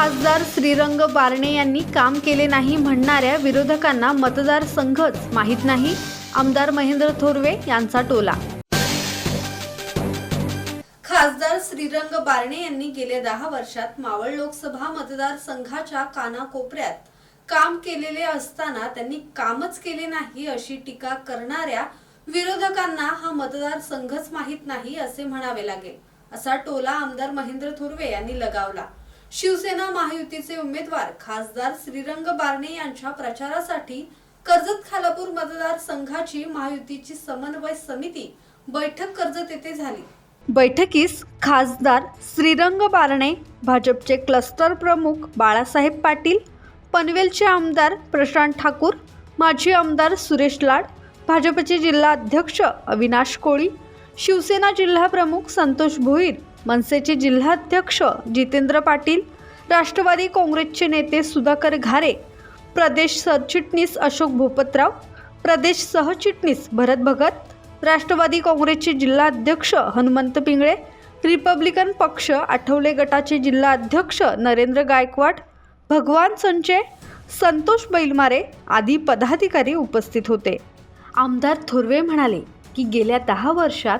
खासदार श्रीरंग बारणे यांनी काम केले नाही म्हणणाऱ्या विरोधकांना मतदारसंघच माहीत नाही, आमदार महेंद्र थोरवे यांचा टोला। खासदार श्रीरंग बारणे यांनी गेल्या 10 वर्षात मावळ लोकसभा मतदारसंघाच्या कानाकोपऱ्यात काम केलेले असताना त्यांनी कामच केले नाही अशी टीका करणाऱ्या विरोधकांना हा मतदारसंघच माहीत नाही असे म्हणावे लागेल, असा टोला आमदार महेंद्र थोरवे यांनी लगावला। शिवसेना महायुतीचे उमेदवार खासदार श्रीरंग बारणे यांच्या प्रचारासाठी कर्जत खालापूर मतदारसंघाची महायुतीची समन्वय समिती बैठक कर्जत येथे झाली। बैठकीस खासदार श्रीरंग बारणे, भाजपचे क्लस्टर प्रमुख बाळासाहेब पाटील, पनवेलचे आमदार प्रशांत ठाकूर, माजी आमदार सुरेश लाड, भाजपचे जिल्हा अध्यक्ष अविनाश कोळी, शिवसेना जिल्हा प्रमुख संतोष भोईर, मनसेचे जिल्हाध्यक्ष जितेंद्र पाटील, राष्ट्रवादी काँग्रेसचे नेते सुधाकर घारे, प्रदेश सरचिटणीस अशोक भोपतराव, प्रदेश सहचिटणीस भरत भगत, राष्ट्रवादी काँग्रेसचे जिल्हाध्यक्ष हनुमंत पिंगळे, रिपब्लिकन पक्ष आठवले गटाचे जिल्हाध्यक्ष नरेंद्र गायकवाड, भगवान संचे, संतोष बैलमारे आदी पदाधिकारी उपस्थित होते। आमदार थोरवे म्हणाले की गेल्या 10 वर्षात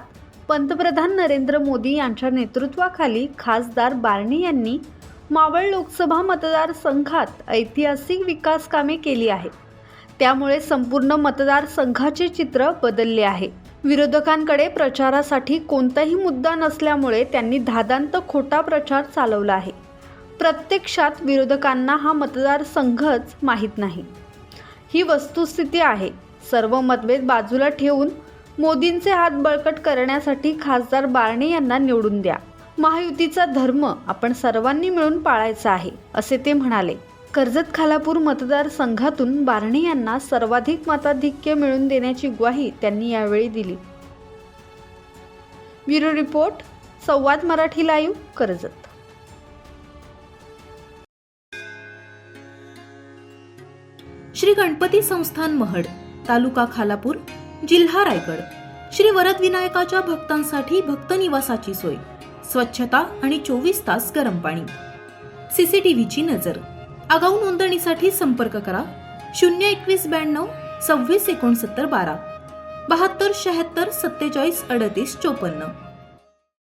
पंतप्रधान नरेंद्र मोदी यांच्या नेतृत्वाखाली खासदार बारणे यांनी मावळ लोकसभा मतदारसंघात ऐतिहासिक विकास कामे केली आहेत, त्यामुळे संपूर्ण मतदारसंघाचे चित्र बदलले आहे। विरोधकांकडे प्रचारासाठी कोणताही मुद्दा नसल्यामुळे त्यांनी धादांत खोटा प्रचार चालवला आहे। प्रत्यक्षात विरोधकांना हा मतदारसंघच माहीत नाही, ही वस्तुस्थिती आहे। सर्व मतभेद बाजूला ठेवून मोदींचे हात बळकट करण्यासाठी खासदार बारणे यांना निवडून द्या। महायुतीचा धर्म आपण सर्वांनी मिळून पाळायचा आहे, असे ते म्हणाले। कर्जत खालापूर मतदारसंघातून बारणे यांना सर्वाधिक मताधिक्य मिळवून देण्याची ग्वाही त्यांनी यावेळी दिली। ब्युरो रिपोर्ट, संवाद मराठी लाईव्ह, कर्जत। श्री गणपती संस्थान महड, तालुका खालापूर, जिल्हा रायगड। श्री वरद विनायकाच्या भक्तांसाठी भक्त निवासाची सोय, स्वच्छता आणि 24 तास गरम पाणी, सीसीटीव्हीची नजर। आगाऊ नोंदणीसाठी संपर्क करा 02192 26 69 12 72 76 47 38 54।